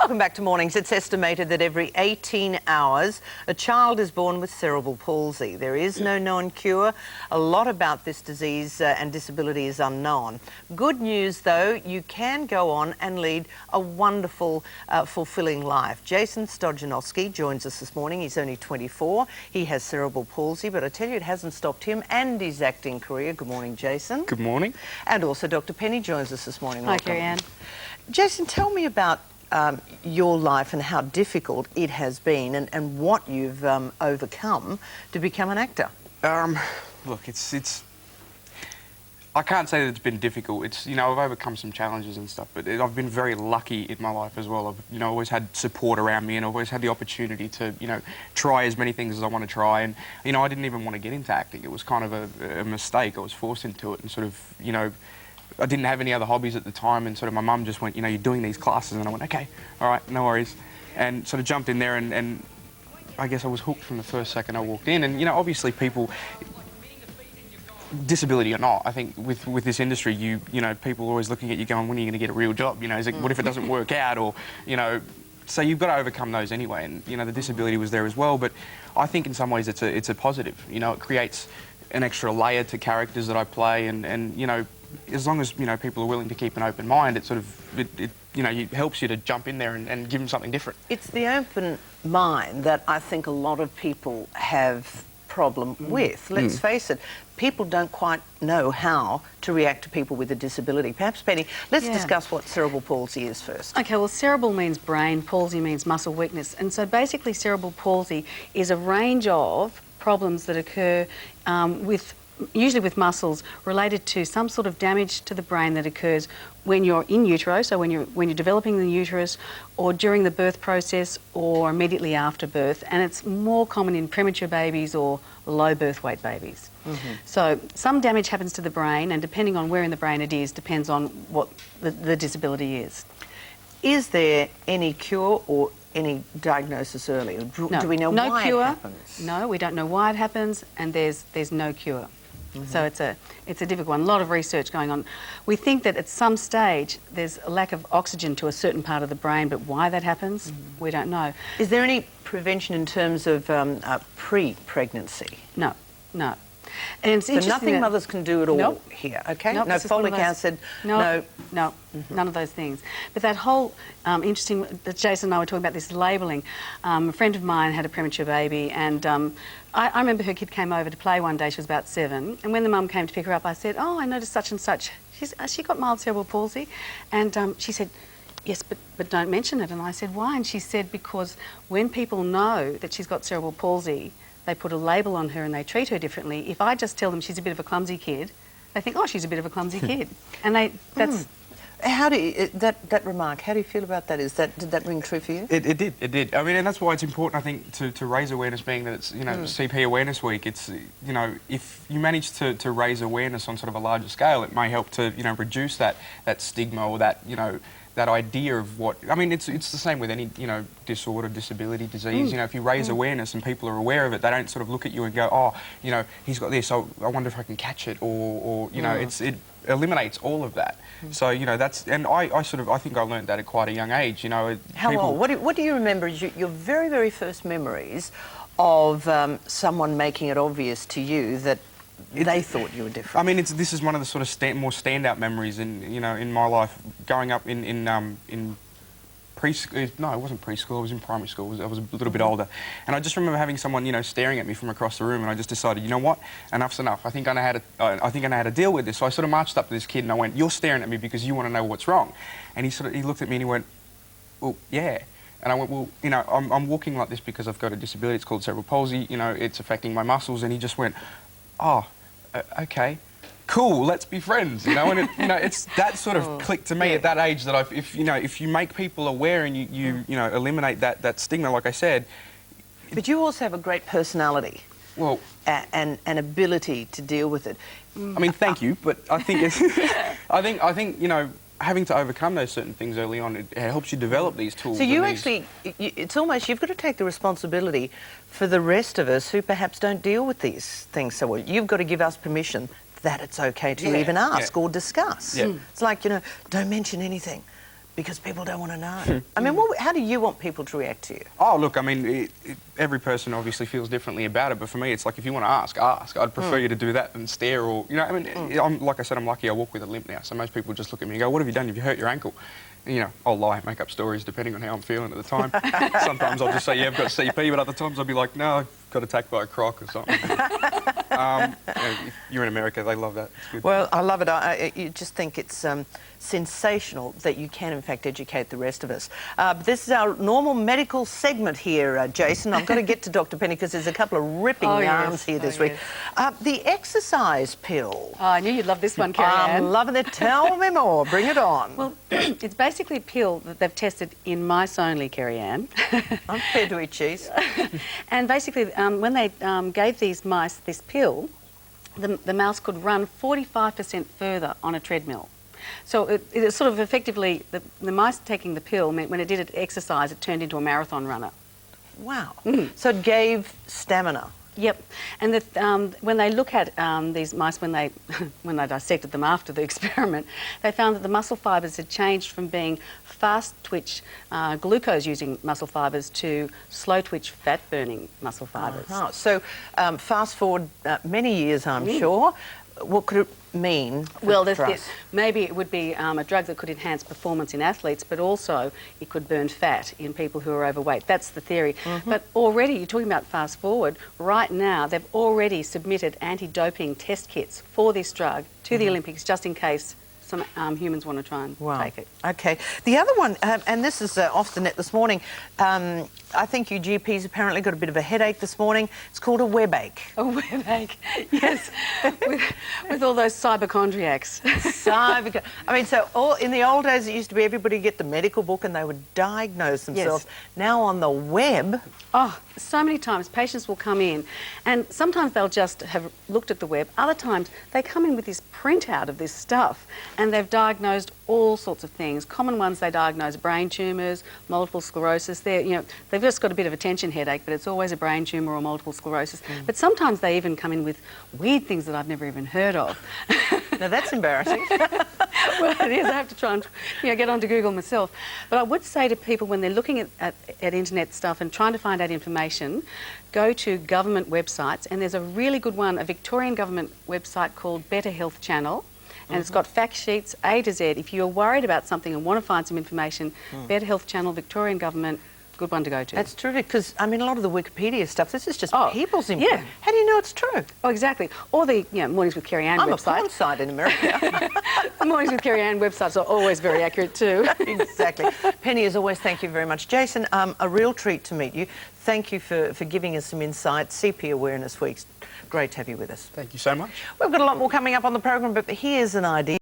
Welcome back to Mornings. It's estimated that every 18 hours a child is born with cerebral palsy. There is no known cure. A lot about this disease and disability is unknown. Good news, though, you can go on and lead a wonderful, fulfilling life. Jason Stojanovski joins us this morning. He's only 24. He has cerebral palsy, but I tell you, it hasn't stopped him and his acting career. Good morning, Jason. Good morning. And also Dr. Penny joins us this morning. Hi, Kerri-Anne. Jason, tell me about your life and how difficult it has been and what you've overcome to become an actor. Look, it's I can't say that it's been difficult. It's, you know, I've overcome some challenges and stuff, but I've been very lucky in my life as well. I've, you know, always had support around me, and I've always had the opportunity to, you know, try as many things as I want to try. And, you know, I didn't even want to get into acting. It was kind of a mistake. I was forced into it, and sort of, you know, I didn't have any other hobbies at the time, and sort of my mum just went, you know, you're doing these classes, and I went, okay, all right, no worries, and sort of jumped in there, and I guess I was hooked from the first second I walked in. And, you know, obviously people, disability or not, I think with this industry, you know, people are always looking at you going, when are you going to get a real job? You know, is it, what if it doesn't work out? Or, you know, so you've got to overcome those anyway. And, you know, the disability was there as well, but I think in some ways it's a positive. You know, it creates an extra layer to characters that I play, and you know, as long as, you know, people are willing to keep an open mind, it sort of, it you know, it helps you to jump in there and give them something different. It's the open mind that I think a lot of people have problem with. Let's face it, people don't quite know how to react to people with a disability. Perhaps, Penny, let's discuss what cerebral palsy is first. Okay, well, cerebral means brain, palsy means muscle weakness. And so basically cerebral palsy is a range of problems that occur usually with muscles related to some sort of damage to the brain that occurs when you're in utero, so when you're developing the uterus, or during the birth process, or immediately after birth. And it's more common in premature babies or low birth weight babies. So some damage happens to the brain, and depending on where in the brain it is, depends on what the disability is. Is there any cure or any diagnosis early? No. Do we know no why cure. it happens? No, we don't know why it happens, and there's no cure. So it's a difficult one. A lot of research going on. We think that at some stage there's a lack of oxygen to a certain part of the brain, but why that happens, we don't know. Is there any prevention in terms of pre-pregnancy? No, no. And it's so nothing mothers can do at all here, okay? Nope, no folic acid, no... No, none of those things. But that whole interesting, that Jason and I were talking about this labelling. A friend of mine had a premature baby, and I remember her kid came over to play one day. She was about 7, and when the mum came to pick her up, I said, oh, I noticed such and such. She got mild cerebral palsy, and she said, yes, but don't mention it. And I said, why? And she said, because when people know that she's got cerebral palsy, they put a label on her and they treat her differently. If I just tell them she's a bit of a clumsy kid, they think, oh, she's a bit of a clumsy kid. And that's... How do you, that remark, how do you feel about that? Did that ring true for you? It did. I mean, and that's why it's important, I think, to raise awareness, being that it's, you know, CP Awareness Week. It's, you know, if you manage to raise awareness on sort of a larger scale, it may help to, you know, reduce that stigma, or that, you know, that idea of what... I mean, it's the same with any, you know, disorder, disability, disease. You know, if you raise awareness and people are aware of it, they don't sort of look at you and go, oh, you know, he's got this, so I wonder if I can catch it, or you know, it eliminates all of that. So, you know, that's... And I think I learned that at quite a young age, you know. How old? What do you remember as your very, very first memories of someone making it obvious to you that they thought you were different? I mean, this is one of the sort of more standout memories in, you know, in my life, growing up in preschool. No, it wasn't preschool. I was in primary school. I was a little bit older, and I just remember having someone, you know, staring at me from across the room, and I just decided, you know what, enough's enough. I think I know how to deal with this. So I sort of marched up to this kid and I went, "You're staring at me because you want to know what's wrong," and he looked at me and he went, "Well, yeah." And I went, well, you know, I'm walking like this because I've got a disability. It's called cerebral palsy. You know, it's affecting my muscles. And he just went, oh, okay, cool, let's be friends. You know, and you know, it's that sort of clicked to me at that age, that if you make people aware and you know, eliminate that stigma, like I said. But you also have a great personality. Well, and an ability to deal with it. I mean, thank you, but I think it's, I think you know, having to overcome those certain things early on, it helps you develop these tools. So you actually, it's almost, you've got to take the responsibility for the rest of us who perhaps don't deal with these things so well. You've got to give us permission that it's okay to even ask or discuss. It's like, you know, don't mention anything. Because people don't want to know. I mean, how do you want people to react to you? Oh, look, I mean, every person obviously feels differently about it, but for me, it's like if you want to ask, ask. I'd prefer you to do that than stare or, you know, I mean, like I said, I'm lucky I walk with a limp now, so most people just look at me and go, what have you done? Have you hurt your ankle? And, you know, I'll lie, make up stories depending on how I'm feeling at the time. Sometimes I'll just say, yeah, I've got CP, but other times I'll be like, no, I've got attacked by a croc or something. If you're in America, they love that. It's good. Well, I love it. You just think it's sensational that you can, in fact, educate the rest of us. But this is our normal medical segment here, Jason. I've got to get to Dr. Penny because there's a couple of ripping yarns here this week. Yes. The exercise pill. Oh, I knew you'd love this one, Kerri-Anne. I'm loving it. Tell me more. Bring it on. Well, it's basically a pill that they've tested in mice only, Kerri-Anne. I'm prepared to eat cheese. And basically, when they gave these mice this pill, the mouse could run 45% further on a treadmill. So it sort of effectively, the mice taking the pill meant when it did exercise, it turned into a marathon runner. Wow. So it gave stamina. Yep, and when they look at these mice, when they dissected them after the experiment, they found that the muscle fibres had changed from being fast twitch glucose-using muscle fibres to slow twitch fat-burning muscle fibres. So fast forward many years, I'm sure. What could it mean for us? Maybe it would be a drug that could enhance performance in athletes, but also it could burn fat in people who are overweight. That's the theory. But already, you're talking about fast forward, right now they've already submitted anti-doping test kits for this drug to the Olympics just in case some humans want to try and take it. Okay. The other one, and this is off the net this morning, I think you GPs apparently got a bit of a headache this morning. It's called a webache. A webache, yes, with all those cyberchondriacs. I mean, so in the old days, it used to be everybody get the medical book and they would diagnose themselves. Yes. Now on the web... Oh, so many times patients will come in and sometimes they'll just have looked at the web. Other times they come in with this printout of this stuff and they've diagnosed all sorts of things. Common ones, they diagnose brain tumours, multiple sclerosis. They've just got a bit of a tension headache, but it's always a brain tumour or multiple sclerosis. But sometimes they even come in with weird things that I've never even heard of. Now that's embarrassing. Well, it is. I have to try and get onto Google myself. But I would say to people when they're looking at internet stuff and trying to find out information, go to government websites, and there's a really good one, a Victorian government website called Better Health Channel. And it's got fact sheets A to Z. If you're worried about something and want to find some information, Better Health Channel, Victorian government, good one to go to. That's terrific, because, I mean, a lot of the Wikipedia stuff, this is just people's input. Yeah. How do you know it's true? Oh, exactly. Or the Mornings with Kerri-Anne website. I'm a porn site in America. The Mornings with Kerri-Anne websites are always very accurate too. Exactly. Penny, as always, thank you very much. Jason, a real treat to meet you. Thank you for giving us some insight. CP Awareness Week's great to have you with us. Thank you so much. We've got a lot more coming up on the program, but here's an idea.